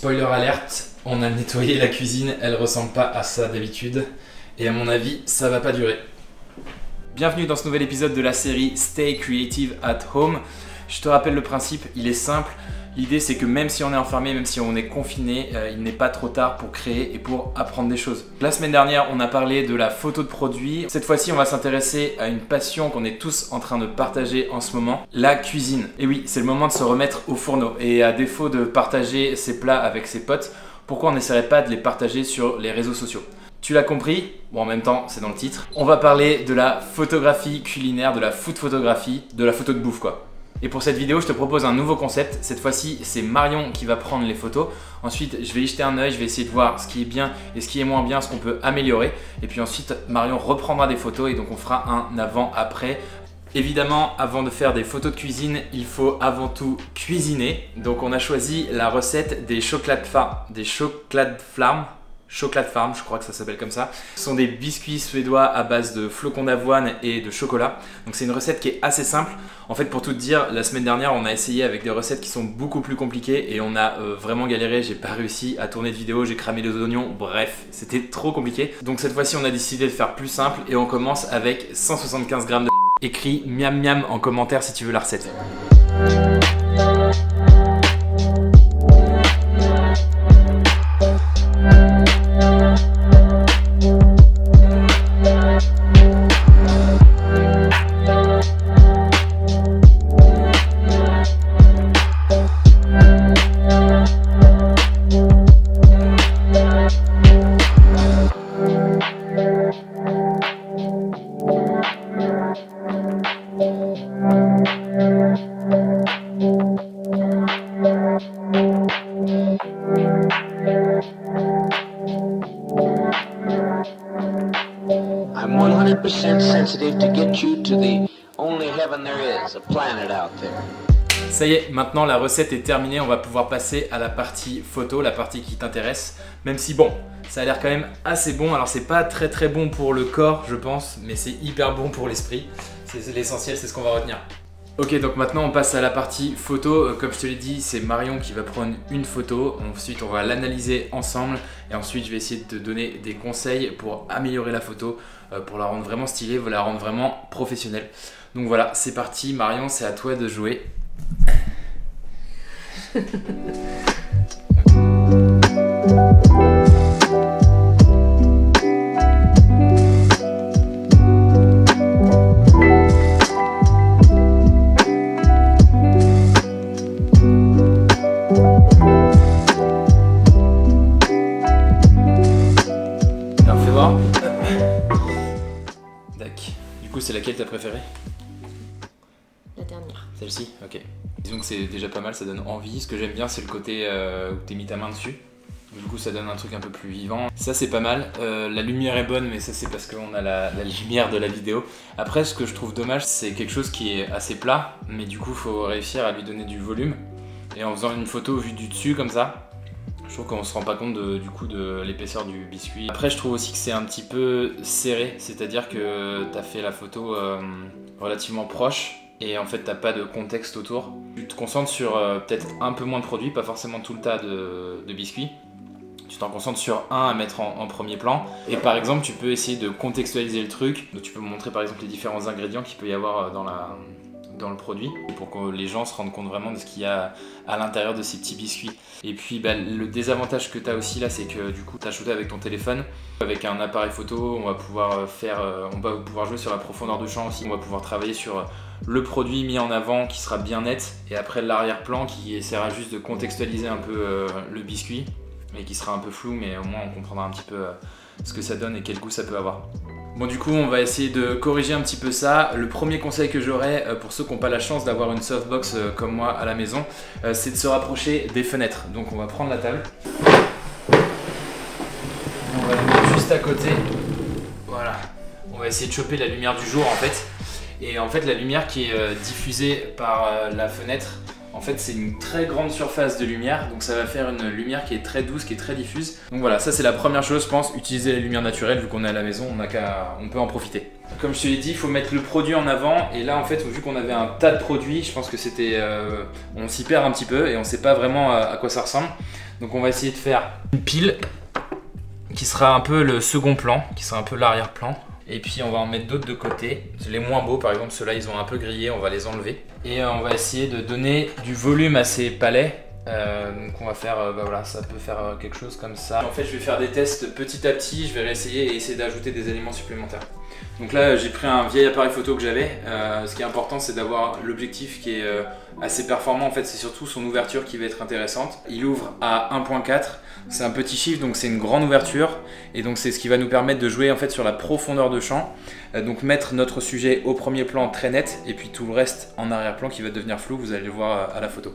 Spoiler alerte, on a nettoyé la cuisine, elle ressemble pas à ça d'habitude. Et à mon avis, ça va pas durer. Bienvenue dans ce nouvel épisode de la série Stay Creative at Home. Je te rappelle le principe, il est simple. L'idée c'est que même si on est enfermé, même si on est confiné, il n'est pas trop tard pour créer et pour apprendre des choses. La semaine dernière, on a parlé de la photo de produit. Cette fois-ci, on va s'intéresser à une passion qu'on est tous en train de partager en ce moment, la cuisine. Et oui, c'est le moment de se remettre au fourneau. Et à défaut de partager ses plats avec ses potes, pourquoi on n'essaierait pas de les partager sur les réseaux sociaux ? Tu l'as compris? Bon, en même temps, c'est dans le titre. On va parler de la photographie culinaire, de la food photographie, de la photo de bouffe quoi. Et pour cette vidéo, je te propose un nouveau concept. Cette fois-ci, c'est Marion qui va prendre les photos. Ensuite, je vais y jeter un œil, je vais essayer de voir ce qui est bien et ce qui est moins bien, ce qu'on peut améliorer. Et puis ensuite, Marion reprendra des photos et donc on fera un avant-après. Évidemment, avant de faire des photos de cuisine, il faut avant tout cuisiner. Donc on a choisi la recette des Chocolate Farm, je crois que ça s'appelle comme ça. Ce sont des biscuits suédois à base de flocons d'avoine et de chocolat. Donc c'est une recette qui est assez simple. En fait, pour tout te dire, la semaine dernière, on a essayé avec des recettes qui sont beaucoup plus compliquées et on a vraiment galéré. J'ai pas réussi à tourner de vidéo, j'ai cramé les oignons. Bref, c'était trop compliqué. Donc cette fois-ci, on a décidé de faire plus simple et on commence avec 175 g de écrit miam miam en commentaire si tu veux la recette. I'm 100% sensitive to get you to the only heaven there is, a planet out there. Ça y est, maintenant la recette est terminée, on va pouvoir passer à la partie photo, la partie qui t'intéresse. Même si bon, ça a l'air quand même assez bon. Alors c'est pas très bon pour le corps je pense, mais c'est hyper bon pour l'esprit. C'est l'essentiel, c'est ce qu'on va retenir. Ok, donc maintenant on passe à la partie photo. Comme je te l'ai dit, c'est Marion qui va prendre une photo. Ensuite on va l'analyser ensemble. Et ensuite je vais essayer de te donner des conseils pour améliorer la photo, pour la rendre vraiment stylée, pour la rendre vraiment professionnelle. Donc voilà, c'est parti Marion, c'est à toi de jouer. Alors fais voir. Tac. Du coup c'est laquelle t'as préférée? La dernière. Celle-ci? Ok. Disons que c'est déjà pas mal, ça donne envie. Ce que j'aime bien, c'est le côté où t'as mis ta main dessus. Du coup, ça donne un truc un peu plus vivant. Ça, c'est pas mal. La lumière est bonne, mais ça, c'est parce qu'on a la lumière de la vidéo. Après, ce que je trouve dommage, c'est quelque chose qui est assez plat, mais du coup, il faut réussir à lui donner du volume. Et en faisant une photo vue du dessus, comme ça, je trouve qu'on se rend pas compte du coup de l'épaisseur du biscuit. Après, je trouve aussi que c'est un petit peu serré, c'est-à-dire que t'as fait la photo relativement proche. Et en fait t'as pas de contexte autour. Tu te concentres sur peut-être un peu moins de produits, pas forcément tout le tas de biscuits. Tu t'en concentres sur un à mettre en premier plan. Et par exemple tu peux essayer de contextualiser le truc. Donc tu peux montrer par exemple les différents ingrédients qu'il peut y avoir dans le produit pour que les gens se rendent compte vraiment de ce qu'il y a à l'intérieur de ces petits biscuits. Et puis le désavantage que tu as aussi là, c'est que du coup tu as shooté avec ton téléphone. Avec un appareil photo, on va pouvoir jouer sur la profondeur de champ aussi. On va pouvoir travailler sur le produit mis en avant qui sera bien net et après l'arrière-plan qui essaiera juste de contextualiser un peu le biscuit et qui sera un peu flou, mais au moins on comprendra un petit peu ce que ça donne et quel goût ça peut avoir. Bon, du coup on va essayer de corriger un petit peu ça. Le premier conseil que j'aurais pour ceux qui n'ont pas la chance d'avoir une softbox comme moi à la maison, c'est de se rapprocher des fenêtres. Donc on va prendre la table, on va la mettre juste à côté. Voilà, on va essayer de choper la lumière du jour en fait. Et en fait la lumière qui est diffusée par la fenêtre, en fait c'est une très grande surface de lumière, donc ça va faire une lumière qui est très douce, qui est très diffuse. Donc voilà, ça c'est la première chose je pense, utiliser la lumière naturelle. Vu qu'on est à la maison, on peut en profiter. Comme je te l'ai dit, il faut mettre le produit en avant, et là en fait vu qu'on avait un tas de produits, je pense que c'était on s'y perd un petit peu et on sait pas vraiment à quoi ça ressemble. Donc on va essayer de faire une pile qui sera un peu le second plan, qui sera un peu l'arrière-plan. Et puis on va en mettre d'autres de côté. Les moins beaux, par exemple, ceux-là ils ont un peu grillé, on va les enlever. Et on va essayer de donner du volume à ces palets. Donc on va faire, bah voilà, ça peut faire quelque chose comme ça. En fait je vais faire des tests petit à petit, je vais réessayer et essayer d'ajouter des éléments supplémentaires. Donc là j'ai pris un vieil appareil photo que j'avais. Ce qui est important c'est d'avoir l'objectif qui est assez performant. En fait c'est surtout son ouverture qui va être intéressante. Il ouvre à 1.4, c'est un petit chiffre donc c'est une grande ouverture. Et donc c'est ce qui va nous permettre de jouer en fait sur la profondeur de champ. Donc mettre notre sujet au premier plan très net et puis tout le reste en arrière-plan qui va devenir flou, vous allez le voir à la photo.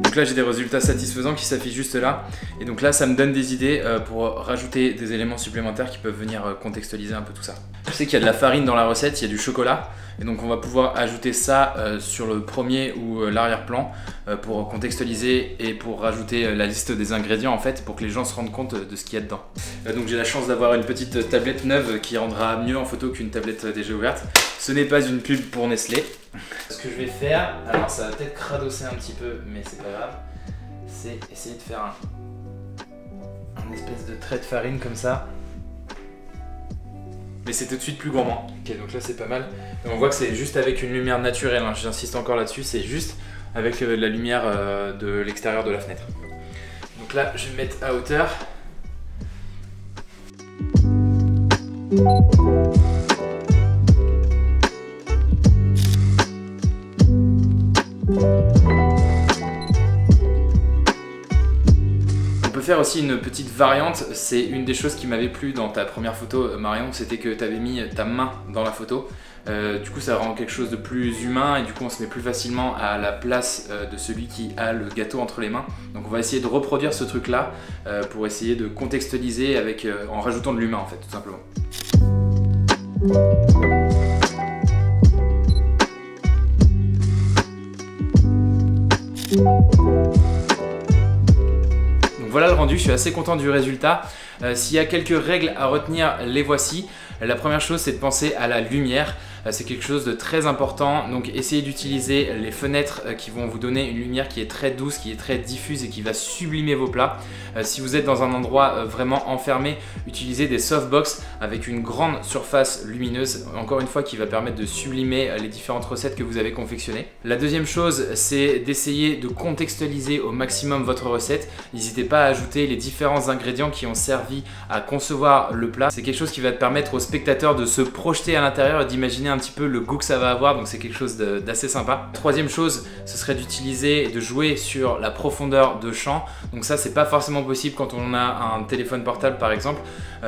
Donc là j'ai des résultats satisfaisants qui s'affichent juste là et donc là ça me donne des idées pour rajouter des éléments supplémentaires qui peuvent venir contextualiser un peu tout ça. Je sais qu'il y a de la farine dans la recette, il y a du chocolat et donc on va pouvoir ajouter ça sur le premier ou l'arrière-plan pour contextualiser et pour rajouter la liste des ingrédients en fait pour que les gens se rendent compte de ce qu'il y a dedans. Donc j'ai la chance d'avoir une petite tablette neuve qui rendra mieux en photo qu'une tablette déjà ouverte. Ce n'est pas une pub pour Nestlé. Ce que je vais faire, alors ça va peut-être cradosser un petit peu mais c'est pas grave, c'est essayer de faire un espèce de trait de farine comme ça. Mais c'est tout de suite plus gourmand. Ok, donc là c'est pas mal. Et on voit que c'est juste avec une lumière naturelle, hein. J'insiste encore là-dessus, c'est juste avec la lumière de l'extérieur de la fenêtre. Donc là je vais me mettre à hauteur. On peut faire aussi une petite variante, c'est une des choses qui m'avait plu dans ta première photo Marion, c'était que tu avais mis ta main dans la photo. Du coup ça rend quelque chose de plus humain et du coup on se met plus facilement à la place de celui qui a le gâteau entre les mains. Donc on va essayer de reproduire ce truc là pour essayer de contextualiser avec, en rajoutant de l'humain en fait tout simplement. Donc voilà le rendu, je suis assez content du résultat. S'il y a quelques règles à retenir, les voici. La première chose c'est de penser à la lumière. C'est quelque chose de très important, donc essayez d'utiliser les fenêtres qui vont vous donner une lumière qui est très douce, qui est très diffuse et qui va sublimer vos plats. Si vous êtes dans un endroit vraiment enfermé, utilisez des softbox avec une grande surface lumineuse, encore une fois qui va permettre de sublimer les différentes recettes que vous avez confectionnées. La deuxième chose c'est d'essayer de contextualiser au maximum votre recette. N'hésitez pas à ajouter les différents ingrédients qui ont servi à concevoir le plat. C'est quelque chose qui va te permettre aux spectateurs de se projeter à l'intérieur et d'imaginer un petit peu le goût que ça va avoir, donc c'est quelque chose d'assez sympa. Troisième chose, ce serait d'utiliser et de jouer sur la profondeur de champ. Donc ça c'est pas forcément possible quand on a un téléphone portable par exemple.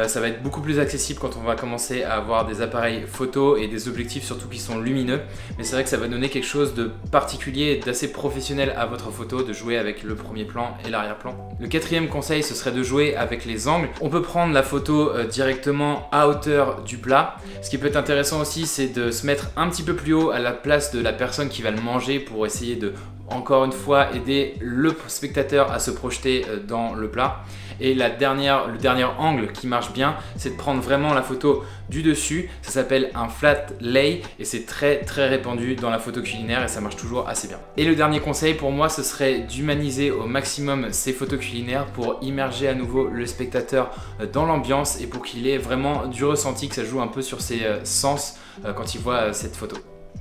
Ça va être beaucoup plus accessible quand on va commencer à avoir des appareils photo et des objectifs surtout qui sont lumineux. Mais c'est vrai que ça va donner quelque chose de particulier et d'assez professionnel à votre photo, de jouer avec le premier plan et l'arrière-plan. Le quatrième conseil ce serait de jouer avec les angles. On peut prendre la photo directement à hauteur du plat. Ce qui peut être intéressant aussi c'est de se mettre un petit peu plus haut à la place de la personne qui va le manger pour essayer de, encore une fois, aider le spectateur à se projeter dans le plat. Et le dernier angle qui marche bien, c'est de prendre vraiment la photo du dessus. Ça s'appelle un flat lay et c'est très répandu dans la photo culinaire et ça marche toujours assez bien. Et le dernier conseil pour moi, ce serait d'humaniser au maximum ces photos culinaires pour immerger à nouveau le spectateur dans l'ambiance et pour qu'il ait vraiment du ressenti, que ça joue un peu sur ses sens quand il voit cette photo.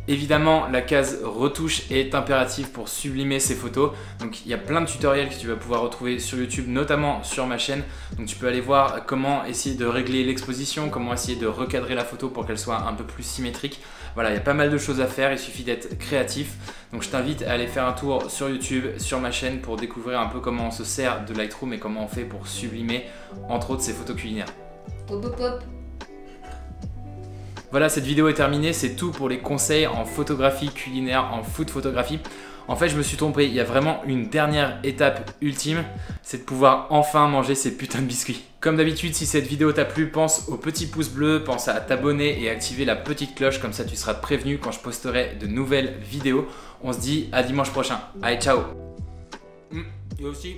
Évidemment, la case retouche est impérative pour sublimer ces photos. Donc il y a plein de tutoriels que tu vas pouvoir retrouver sur YouTube, notamment sur ma chaîne. Donc tu peux aller voir comment essayer de régler l'exposition, comment essayer de recadrer la photo pour qu'elle soit un peu plus symétrique. Voilà, il y a pas mal de choses à faire, il suffit d'être créatif. Donc je t'invite à aller faire un tour sur YouTube, sur ma chaîne pour découvrir un peu comment on se sert de Lightroom et comment on fait pour sublimer entre autres ces photos culinaires. Pop pop pop. Voilà, cette vidéo est terminée, c'est tout pour les conseils en photographie culinaire, en food photographie. En fait, je me suis trompé, il y a vraiment une dernière étape ultime, c'est de pouvoir enfin manger ces putains de biscuits. Comme d'habitude, si cette vidéo t'a plu, pense au petit pouce bleu, pense à t'abonner et activer la petite cloche, comme ça tu seras prévenu quand je posterai de nouvelles vidéos. On se dit à dimanche prochain. Allez, ciao. Et aussi,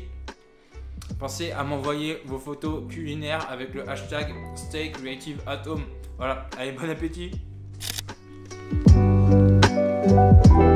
pensez à m'envoyer vos photos culinaires avec le hashtag StayCreativeAtHome. Voilà, allez, bon appétit! Bye.